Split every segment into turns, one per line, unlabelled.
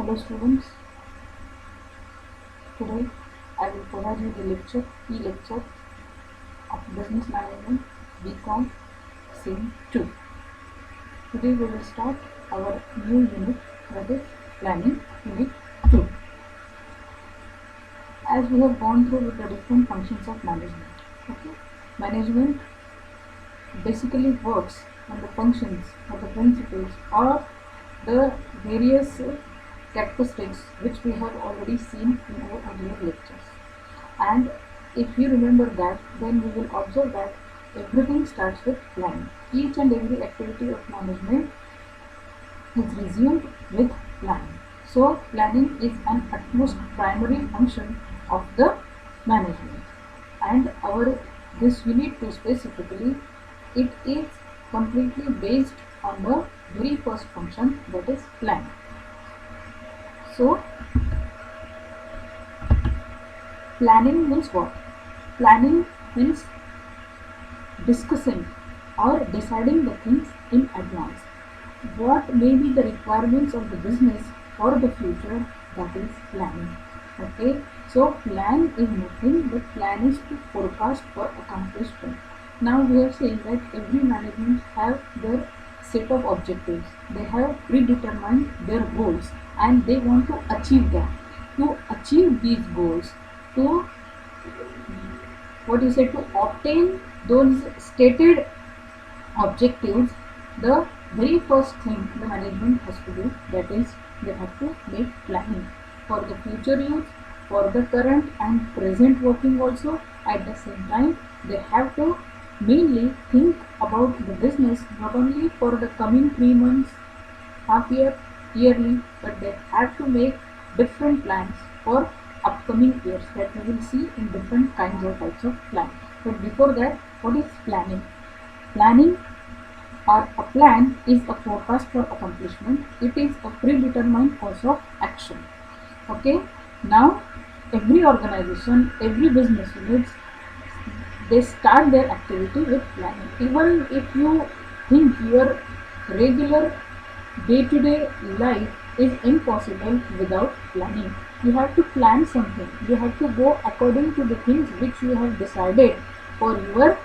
Hello students, today I will provide you the e-lecture of Business Management BCom Scene 2. Today we will start our new unit, that is Planning Unit 2. As we have gone through with the different functions of management. Okay, management basically works on the functions or the principles or the various characteristics which we have already seen in our earlier lectures. And if you remember that, then we will observe that everything starts with planning. Each and every activity of management is resumed with planning. So planning is an utmost primary function of the management. And our this unit 2 specifically, it is completely based on the very first function, that is planning. So planning means what? Planning means discussing or deciding the things in advance. What may be the requirements of the business for the future, that is planning. Okay, so plan is nothing but plan is to forecast for accomplishment. Now we are saying that every management have their set of objectives. They have predetermined their goals and they want to achieve them. To achieve these goals, to to obtain those stated objectives, the very first thing the management has to do, that is they have to make planning for the future use, for the current and present working also. At the same time, they have to mainly think about the business not only for the coming 3 months, half year, yearly, but they have to make different plans for upcoming years that we will see in different kinds or types of plan. But before that, what is planning? Planning or a plan is a forecast for accomplishment. It is a predetermined course of action. Okay, now every organization, every business units, they start their activity with planning. Even if you think your regular day-to-day life is impossible without planning, you have to plan something. You have to go according to the things which you have decided for your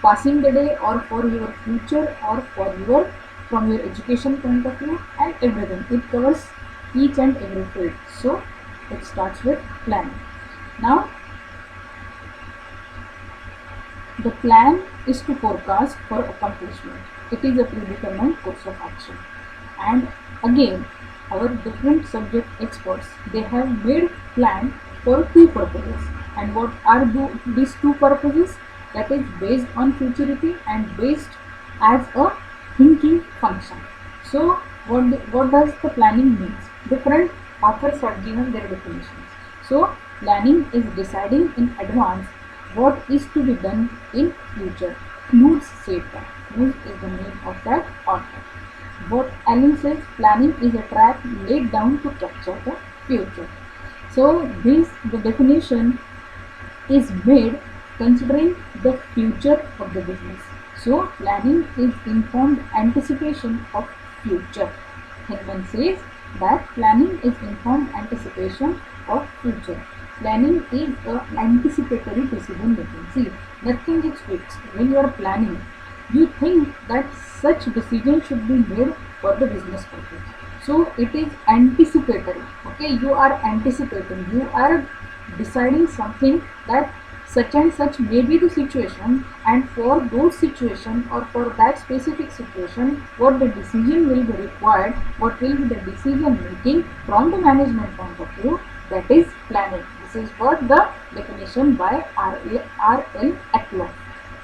passing the day or for your future or for your from your education point of view and everything. It covers each and every field. So it starts with planning. Now the plan is to forecast for accomplishment. It is a predetermined course of action. And again, our different subject experts, they have made plan for two purposes. And what are these two purposes? That is based on futurity and based as a thinking function. So what does the planning means? Different authors have given their definitions. So planning is deciding in advance what is to be done in future. Knuth said that. Knuth is the name of that author. What Allen says, planning is a track laid down to capture the future. So the definition is made considering the future of the business. So planning is informed anticipation of future. Hinman says that planning is informed anticipation of future. Planning is an anticipatory decision making. See, nothing is fixed. When you are planning, you think that such decision should be made for the business purpose. So it is anticipatory. Okay, you are anticipating. You are deciding something that such and such may be the situation, and for those situation or for that specific situation, what the decision will be required, what will be the decision making from the management point of view, that is planning. This is what the definition by R.L. Atwood.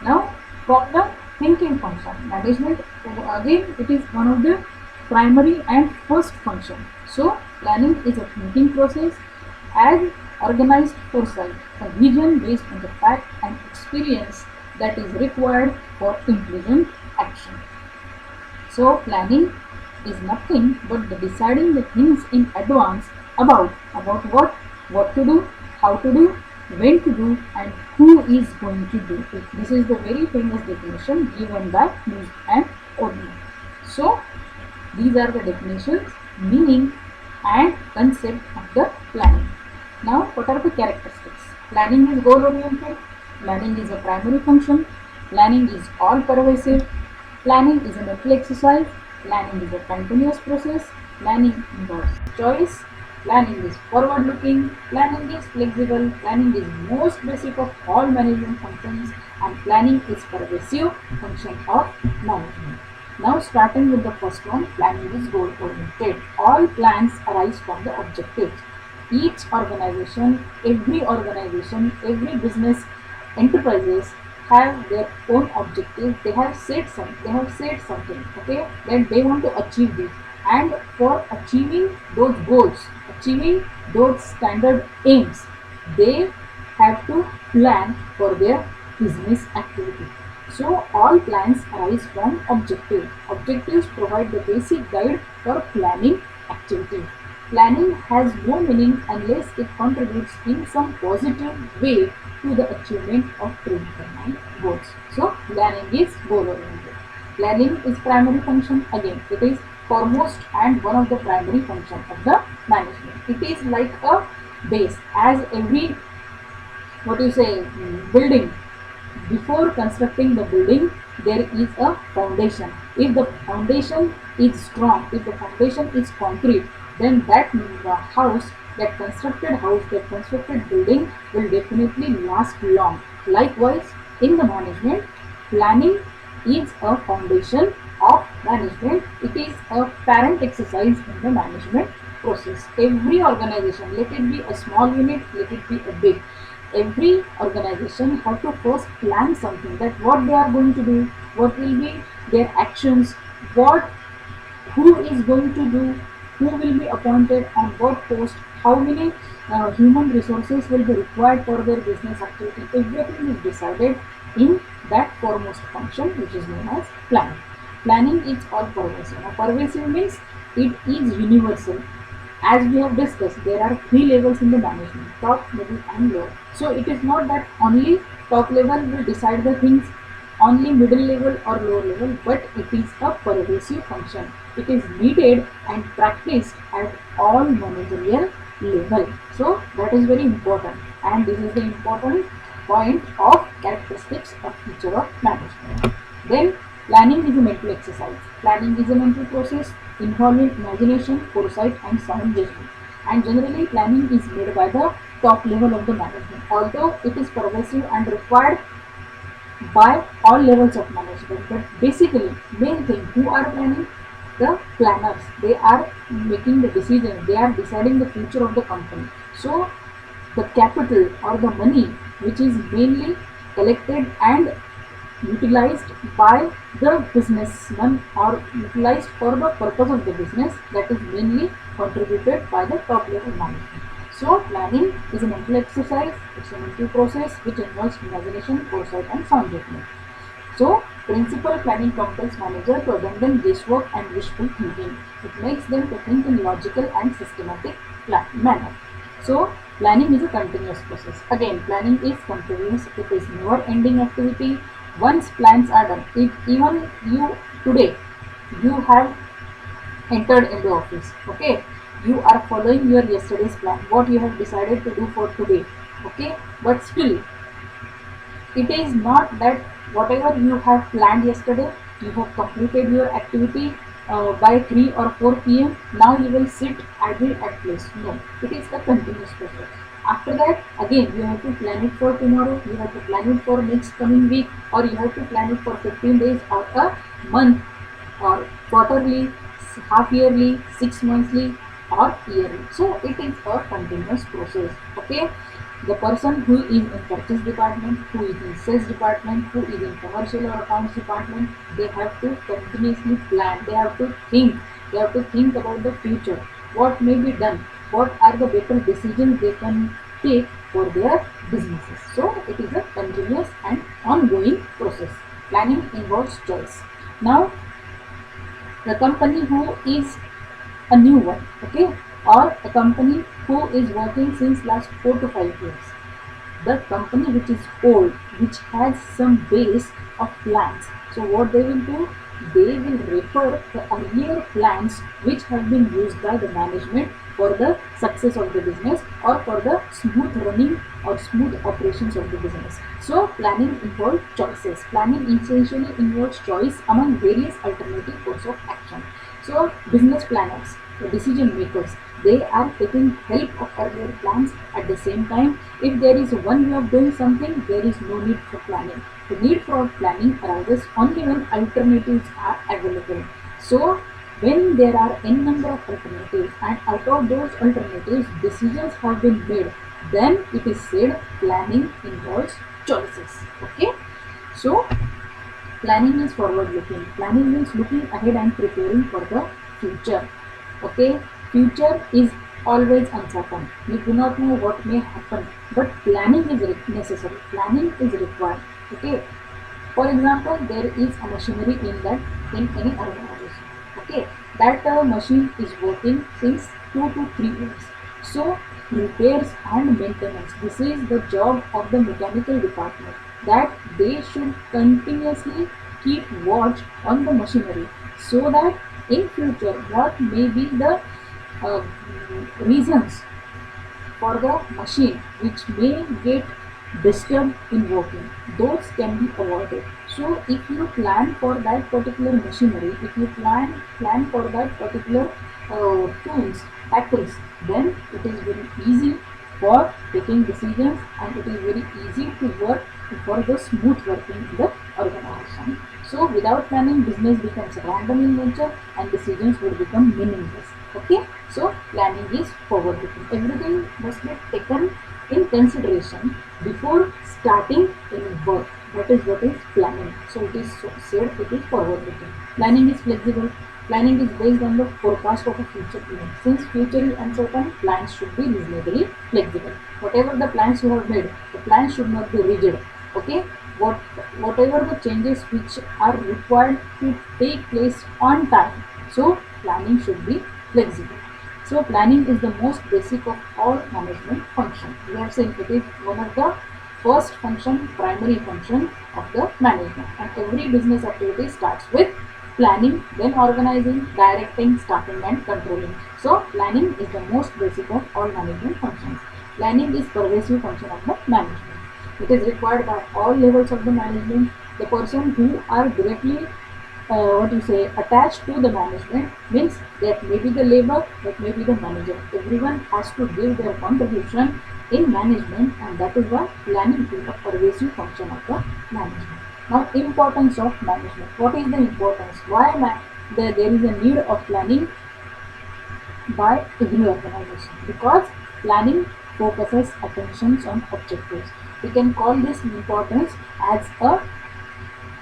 Now, from the thinking function, management, again it is one of the primary and first function. So planning is a thinking process and organized foresight, a vision based on the fact and experience that is required for intelligent action. So planning is nothing but the deciding the things in advance about what to do, how to do, when to do, and who is going to do it. This is the very famous definition given by Knuth and Odman. So these are the definitions, meaning and concept of the planning. Now, what are the characteristics? Planning is goal oriented, planning is a primary function, planning is all pervasive, planning is a mental exercise, planning is a continuous process, planning involves choice, planning is forward looking, planning is flexible, planning is most basic of all management functions, and planning is pervasive function of management. Now starting with the first one, planning is goal oriented. All plans arise from the objectives. Each organization, every business enterprises have their own objectives. They have said something, okay, that they want to achieve this. And for achieving those goals, achieving those standard aims, they have to plan for their business activity. So all plans arise from objectives. Objectives provide the basic guide for planning activity. Planning has no meaning unless it contributes in some positive way to the achievement of predetermined goals. So planning is goal oriented. Planning is primary function. Again, it is foremost and one of the primary functions of the management. It is like a base, as every, what you say, building, before constructing the building there is a foundation. If the foundation is strong, if the foundation is concrete, then that house, that constructed building will definitely last long. Likewise, in the management, planning is a foundation of management. It is a parent exercise in the management process. Every organization, let it be a small unit, let it be a big, every organization have to first plan something, that what they are going to do, what will be their actions, what, who is going to do, who will be appointed on what post, how many human resources will be required for their business activity. Everything is decided in that foremost function, which is known as planning. Planning is all pervasive. Now, pervasive means it is universal. As we have discussed, there are three levels in the management: top, middle, and lower. So it is not that only top level will decide the things, only middle level or lower level, but it is a pervasive function. It is needed and practiced at all managerial level. So that is very important, and this is the important point of characteristics of teacher of management. Then planning is a mental exercise. Planning is a mental process involving imagination, foresight, and sound judgment. And generally, planning is made by the top level of the management. Although it is pervasive and required by all levels of management, but basically, main thing, who are planning? The planners. They are making the decision. They are deciding the future of the company. So the capital or the money which is mainly collected and utilized by the businessman or utilized for the purpose of the business, that is mainly contributed by the top level management. So planning is a mental exercise, it's a mental process which involves imagination, foresight, and sound judgment. So principal planning compels manager to abandon guesswork and wishful thinking. It makes them to think in logical and systematic manner. So planning is a continuous process. Again, planning is continuous. It is never ending activity. Once plans are done, if even you today, you have entered in the office, okay, you are following your yesterday's plan, what you have decided to do for today, okay, but still it is not that whatever you have planned yesterday, you have completed your activity by 3 or 4 p.m. Now you will sit idle at place. No, it is a continuous process. After that, again, you have to plan it for tomorrow, you have to plan it for next coming week, or you have to plan it for 15 days or a month, or quarterly, half yearly, 6 monthly, or yearly. So it is a continuous process. Okay, the person who is in purchase department, who is in sales department, who is in commercial or accounts department, they have to continuously plan. They have to think. They have to think about the future. What may be done? What are the better decisions they can take for their businesses? So it is a continuous and ongoing process. Planning involves choice. Now, the company who is a new one, okay, or a company who is working since last 4 to 5 years, the company which is old, which has some base of plans, so what they will do, they will refer the earlier plans which have been used by the management for the success of the business or for the smooth running or smooth operations of the business. So planning involves choices. Planning essentially involves choice among various alternative course of action. So business planners, the decision makers, they are taking help of earlier plans. At the same time, if there is one way of doing something, there is no need for planning. The need for planning arises only when alternatives are available. So when there are n number of alternatives and out of those alternatives decisions have been made, then it is said planning involves choices. Okay. So planning is forward looking. Planning means looking ahead and preparing for the future. Okay, future is always uncertain. We do not know what may happen, but planning is necessary. Planning is required. Okay, for example, there is a machinery in any organization. Okay, that machine is working since 2 to 3 years. So repairs and maintenance. This is the job of the mechanical department. That they should continuously keep watch on the machinery so that in future what may be the uh, reasons for the machine which may get disturbed in working, those can be avoided. So if you plan for that particular machinery, if you plan for that particular tools, factories, then it is very easy for taking decisions and it is very easy to work for the smooth working in the organization. So without planning, business becomes random in nature and decisions will become meaningless. Okay, so planning is forward looking. Everything must be taken in consideration before starting any work. That is what is planning. So it is said it is forward looking. Planning is flexible. Planning is based on the forecast of a future event. Since future is uncertain, plans should be reasonably flexible. Whatever the plans you have made, the plans should not be rigid. Okay, what whatever the changes which are required to take place on time. So planning should be flexible. So planning is the most basic of all management functions. We have seen it is one of the first function, primary function of the management. And every business activity starts with planning, then organizing, directing, staffing and controlling. So planning is the most basic of all management functions. Planning is pervasive function of the management. It is required by all levels of the management. The person who are directly what you say attached to the management means that may be the labor, that may be the manager. Everyone has to give their contribution in management, and that is why planning is a pervasive function of the management. Now, importance of management. What is the importance? Why there is a need of planning by every organization? Because planning focuses attentions on objectives. We can call this importance as a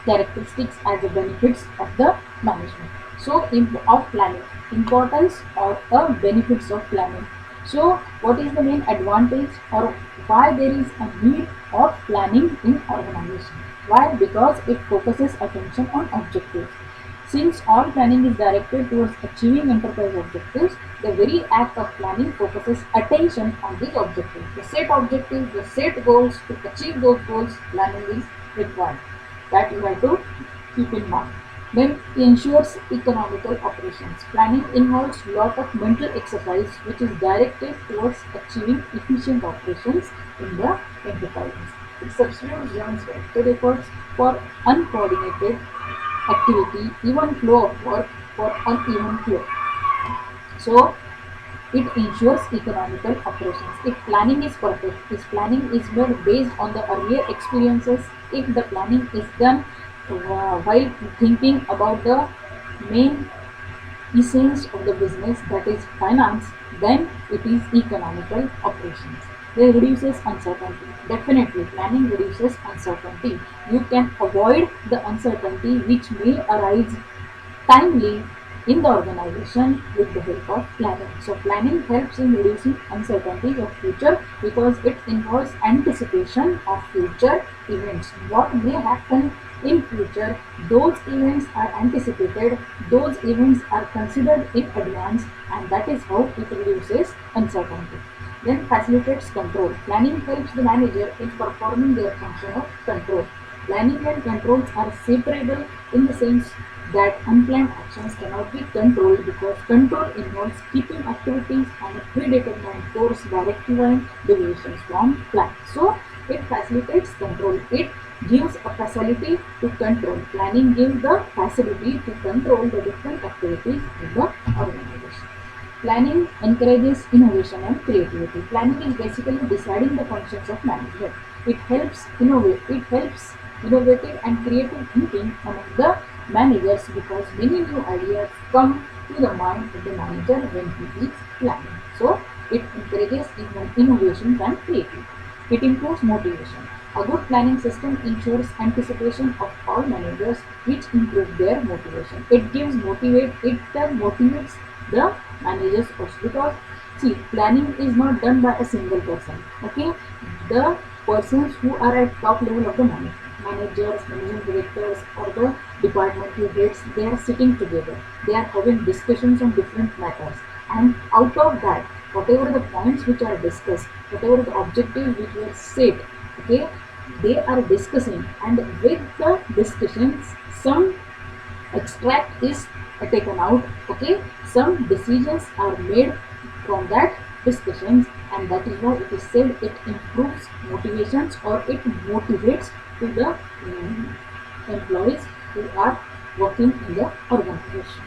characteristics as the benefits of the management. So of planning, importance or benefits of planning. So what is the main advantage or why there is a need of planning in organization? Why? Because it focuses attention on objectives. Since all planning is directed towards achieving enterprise objectives, the very act of planning focuses attention on these objectives. The set objectives, the set goals, to achieve those goals, planning is required. That you have to keep in mind. Then ensures economical operations. Planning involves lot of mental exercise which is directed towards achieving efficient operations in the enterprises. It substitutes one's directed efforts for uncoordinated activity, even flow of work for uneven flow. So it ensures economical operations. If planning is perfect, if planning is made based on the earlier experiences, if the planning is done while thinking about the main essence of the business, that is finance, then it is economical operations. It reduces uncertainty. Definitely, planning reduces uncertainty. You can avoid the uncertainty which may arise timely in the organization with the help of planning. So planning helps in reducing uncertainty of future because it involves anticipation of future events. What may happen in future, those events are anticipated, those events are considered in advance, and that is how it reduces uncertainty. Then facilitates control. Planning helps the manager in performing their function of control. Planning and controls are separable in the sense that unplanned actions cannot be controlled because control involves keeping activities on a predetermined course by rectifying deviations from plan. So it facilitates control. It gives a facility to control. Planning gives the facility to control the different activities in the organization. Planning encourages innovation and creativity. Planning is basically deciding the functions of management. It helps innovate. It helps innovative and creative thinking among the managers because many new ideas come to the mind of the manager when he is planning. So it encourages innovation and creativity. It improves motivation. A good planning system ensures anticipation of all managers, which improves their motivation. It motivates the managers also because see planning is not done by a single person. Okay, the persons who are at top level of the managers, managing directors, or the department heads, they are sitting together. They are having discussions on different matters, and out of that, whatever the points which are discussed, whatever the objectives which were set, okay, they are discussing, and with the discussions, some extract is taken out. Okay, some decisions are made from that discussions, and that is why it is said it improves motivations or it motivates to the employees who are working in the organization.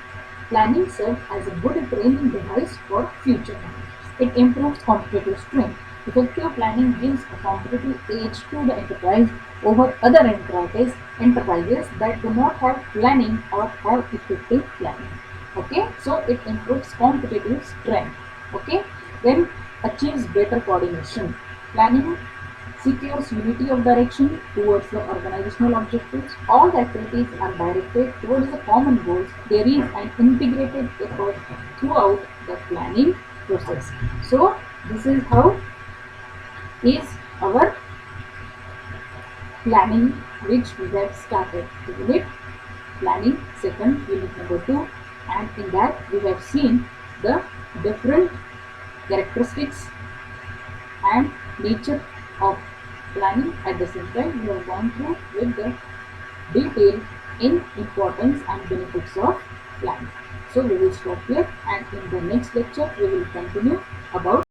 Planning serves as a good training device for future managers. It improves competitive strength. Effective planning gives a competitive edge to the enterprise over other enterprises that do not have planning or have effective planning. Okay, so it improves competitive strength. Okay, then achieves better coordination. Planning secures unity of direction towards the organizational objectives. All the activities are directed towards the common goals. There is an integrated effort throughout the planning process. So this is how is our planning which we have started the unit planning second unit number 2, and in that we have seen the different characteristics and nature of planning. At the same time we have gone through with the detail in importance and benefits of planning. So we will stop here, and in the next lecture we will continue about